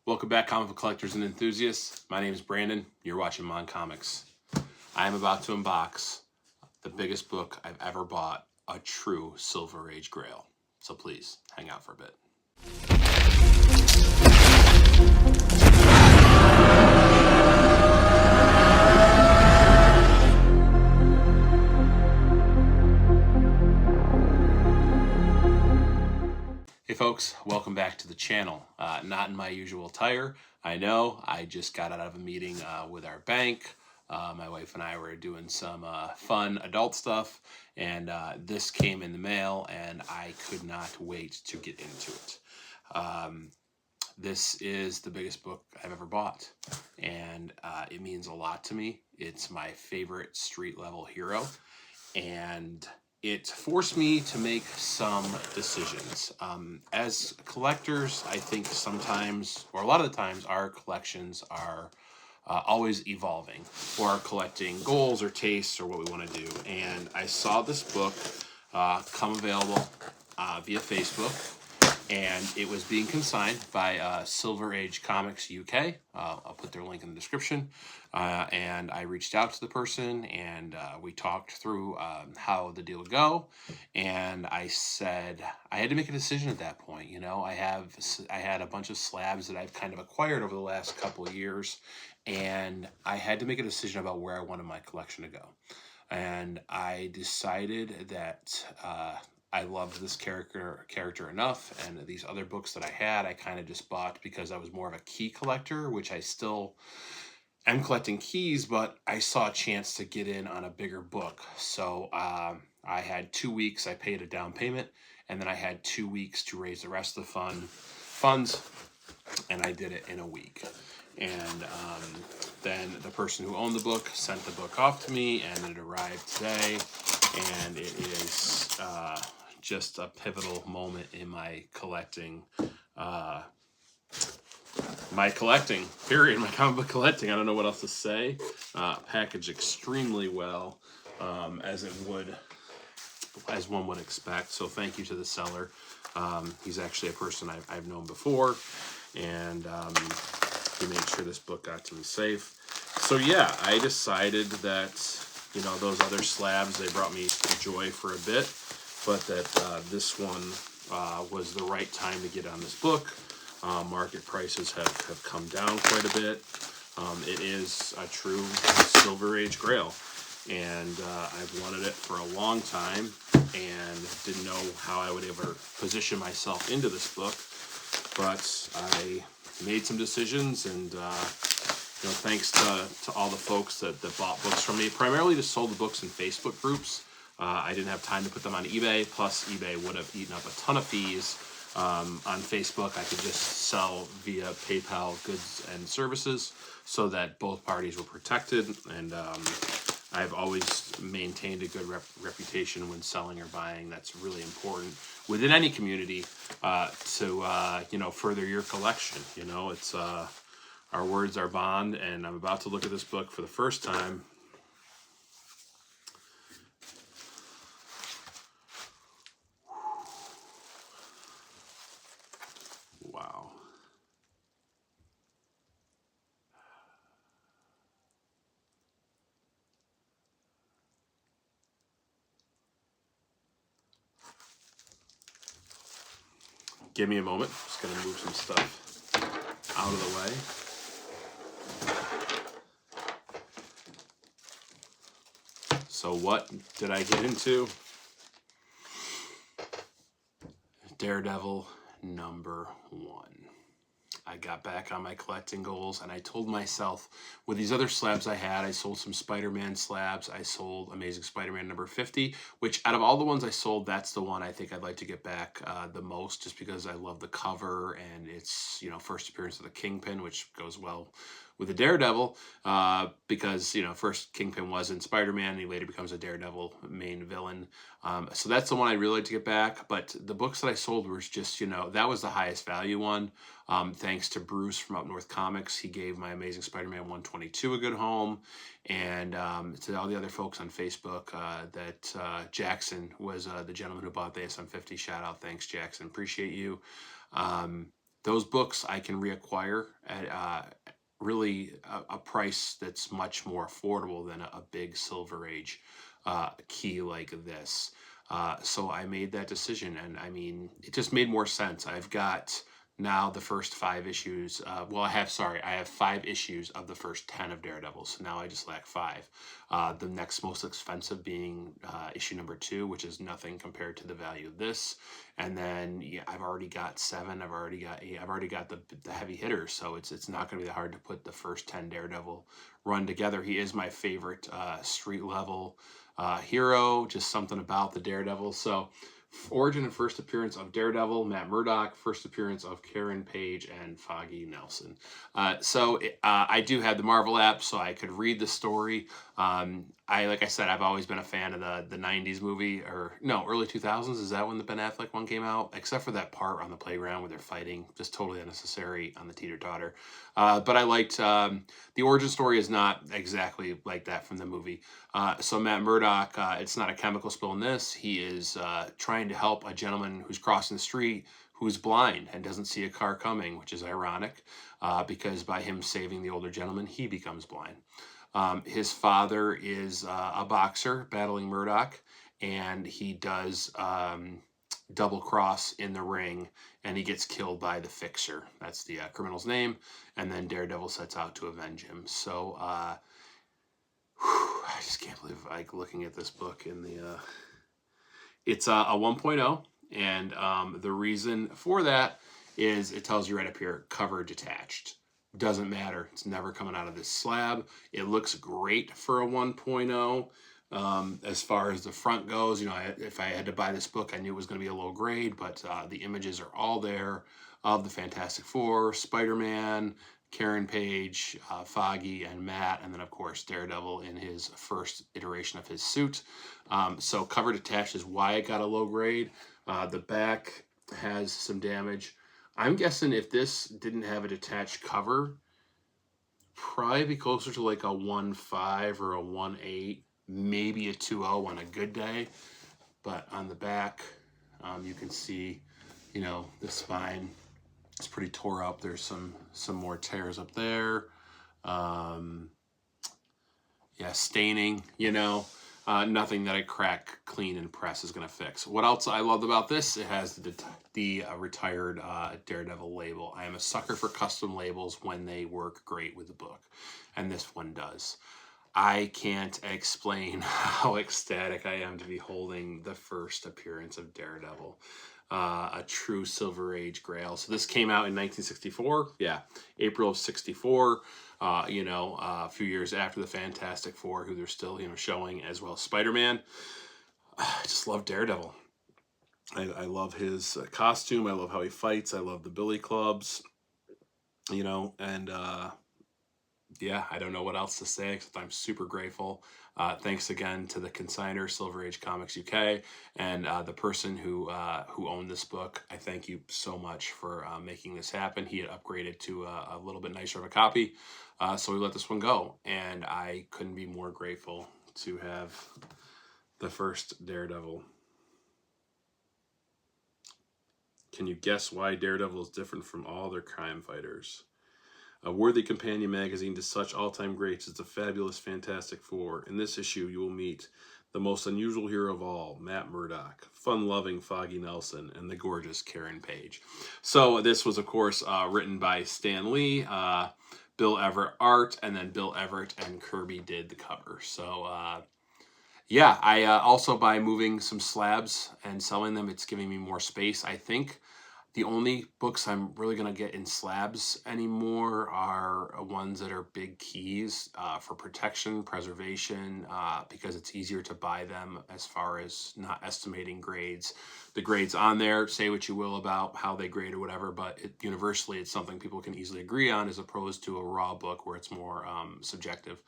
Welcome back, comic book collectors and enthusiasts. My name is Brandon. You're watching M.O.N.Comics. I am about to unbox the biggest book I've ever bought, a true Silver Age grail. So please, hang out for a bit. Hey folks, welcome back to the channel. Not in my usual attire. I know, I just got out of a meeting with our bank. My wife and I were doing some fun adult stuff, and this came in the mail, and I could not wait to get into it. This is the biggest book I've ever bought, and it means a lot to me. It's my favorite street-level hero, and it forced me to make some decisions. As collectors, I think sometimes, or a lot of the times, our collections are always evolving, or our collecting goals or tastes or what we want to do. And I saw this book come available via Facebook, and it was being consigned by Silver Age Comics UK. I'll put their link in the description. And I reached out to the person, and we talked through how the deal would go. And I said I had to make a decision at that point. You know, I had a bunch of slabs that I've kind of acquired over the last couple of years, and I had to make a decision about where I wanted my collection to go. And I decided that I loved this character enough, and these other books that I had, I kind of just bought because I was more of a key collector, which I still am collecting keys, but I saw a chance to get in on a bigger book. So I had 2 weeks. I paid a down payment, and then I had 2 weeks to raise the rest of the funds, and I did it in a week. And then the person who owned the book sent the book off to me, and it arrived today, and it is just a pivotal moment in my collecting, period, my comic book collecting. I don't know what else to say. Packaged extremely well, as one would expect. So thank you to the seller. He's actually a person I've known before, and he made sure this book got to me safe. So yeah, I decided that, you know, those other slabs, they brought me joy for a bit, but that this one was the right time to get on this book. Market prices have come down quite a bit. It is a true Silver Age grail, and I've wanted it for a long time and didn't know how I would ever position myself into this book, but I made some decisions, and you know, thanks to all the folks that bought books from me. Primarily just sold the books in Facebook groups. I didn't have time to put them on eBay, plus eBay would have eaten up a ton of fees. On Facebook, I could just sell via PayPal goods and services so that both parties were protected, and I've always maintained a good reputation when selling or buying. That's really important within any community to you know, further your collection. You know, it's our words are bond, and I'm about to look at this book for the first time. Wow. Give me a moment. Just gonna move some stuff out of the way. So what did I get into? Daredevil #1. I got back on my collecting goals, and I told myself, with these other slabs I had, I sold some Spider-Man slabs. I sold Amazing Spider-Man #50, which out of all the ones I sold, that's the one I think I'd like to get back the most, just because I love the cover, and it's, you know, first appearance of the Kingpin, which goes well with the Daredevil, because, you know, first Kingpin was in Spider-Man, and he later becomes a Daredevil main villain. So that's the one I'd really like to get back. But the books that I sold were just, you know, that was the highest value one. Thanks to Bruce from M.O.N.Comics, he gave my Amazing Spider-Man 122 a good home. And to all the other folks on Facebook, that Jackson was the gentleman who bought the SM50. Shout out, thanks Jackson, appreciate you. those books I can reacquire at really a price that's much more affordable than a big Silver Age key like this. So I made that decision, and I mean, it just made more sense. I've got now the first 5 issues. Well, I have 5 issues of the first 10 of Daredevil. So now I just lack 5. The next most expensive being issue number 2, which is nothing compared to the value of this. And then yeah, I've already got 7. I've already got 8. I've already got the heavy hitters. So it's not going to be that hard to put the first 10 Daredevil run together. He is my favorite street level hero. Just something about the Daredevil. So origin and first appearance of Daredevil, Matt Murdock, first appearance of Karen Page and Foggy Nelson. I do have the Marvel app, so I could read the story. Like I said, I've always been a fan of the 90s movie, or no, early 2000s. Is that when the Ben Affleck one came out? Except for that part on the playground where they're fighting, just totally unnecessary on the teeter-totter. But I liked the origin story is not exactly like that from the movie. So Matt Murdock, it's not a chemical spill in this. He is trying to help a gentleman who's crossing the street who's blind and doesn't see a car coming, which is ironic because by him saving the older gentleman, he becomes blind. His father is a boxer battling Murdock, and he does double cross in the ring, and he gets killed by the Fixer. That's the criminal's name. And then Daredevil sets out to avenge him. So I just can't believe like looking at this book in the it's a 1.0, and the reason for that is it tells you right up here, cover detached. Doesn't matter. It's never coming out of this slab. It looks great for a 1.0. As far as the front goes, you know, if I had to buy this book, I knew it was going to be a low grade, but the images are all there of the Fantastic Four, Spider-Man, Karen Page, Foggy, and Matt, and then, of course, Daredevil in his first iteration of his suit. So cover detached is why it got a low grade. The back has some damage. I'm guessing if this didn't have a detached cover, probably be closer to like a 1.5 or a 1.8, maybe a 2.0 on a good day. But on the back, you can see, you know, the spine is pretty tore up. There's some more tears up there. Yeah, staining, you know. Nothing that a crack, clean, and press is going to fix. What else I loved about this? It has the retired Daredevil label. I am a sucker for custom labels when they work great with the book, and this one does. I can't explain how ecstatic I am to be holding the first appearance of Daredevil. A true Silver Age grail. So this came out in 1964. Yeah, April of 64. A few years after the Fantastic Four, who they're still, showing, as well as Spider-Man. I just love Daredevil. I love his costume. I love how he fights. I love the billy clubs, and yeah, I don't know what else to say, except I'm super grateful. Thanks again to the consigner, Silver Age Comics UK, and the person who owned this book. I thank you so much for making this happen. He had upgraded to a little bit nicer of a copy, so we let this one go, and I couldn't be more grateful to have the first Daredevil. Can you guess why Daredevil is different from all their crime fighters? A worthy companion magazine to such all-time greats as the fabulous Fantastic Four. In this issue, you will meet the most unusual hero of all, Matt Murdock, fun-loving Foggy Nelson, and the gorgeous Karen Page. So this was, of course, written by Stan Lee, Bill Everett art, and then Bill Everett and Kirby did the cover. So, yeah, I also, by moving some slabs and selling them, it's giving me more space, I think. The only books I'm really going to get in slabs anymore are ones that are big keys for protection, preservation, because it's easier to buy them as far as not estimating grades. The grades on there, say what you will about how they grade or whatever, but universally it's something people can easily agree on as opposed to a raw book where it's more subjective.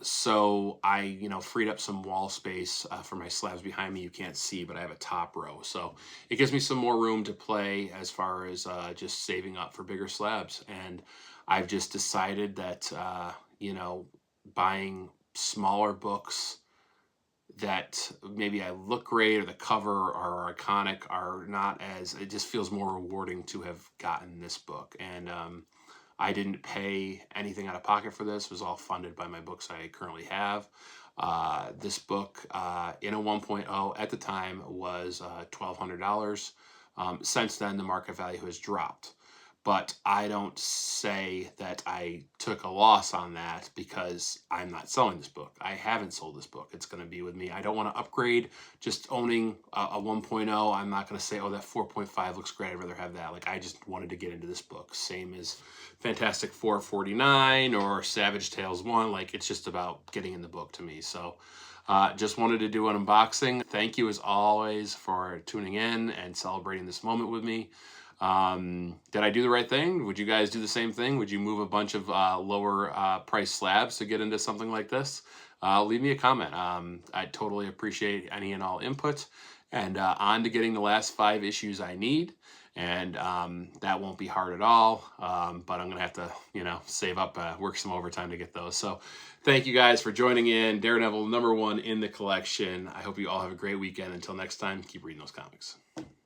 So I, freed up some wall space for my slabs behind me. You can't see, but I have a top row. So it gives me some more room to play as far as just saving up for bigger slabs. And I've just decided that, buying smaller books that maybe I look great or the cover or iconic are not as, it just feels more rewarding to have gotten this book. And I didn't pay anything out of pocket for this. It was all funded by my books I currently have. This book in a 1.0 at the time was $1,200. Since then, the market value has dropped. But I don't say that I took a loss on that because I'm not selling this book. I haven't sold this book. It's going to be with me. I don't want to upgrade just owning a 1.0. I'm not going to say, oh, that 4.5 looks great. I'd rather have that. Like, I just wanted to get into this book. Same as Fantastic Four 49 or Savage Tales 1. Like, it's just about getting in the book to me. So just wanted to do an unboxing. Thank you as always for tuning in and celebrating this moment with me. Did I do the right thing? Would you guys do the same thing? Would you move a bunch of lower price slabs to get into something like this? Leave me a comment. I totally appreciate any and all input. And on to getting the last 5 issues I need. And that won't be hard at all. But I'm going to have to, save up, work some overtime to get those. So thank you guys for joining in. Daredevil #1 in the collection. I hope you all have a great weekend. Until next time, keep reading those comics.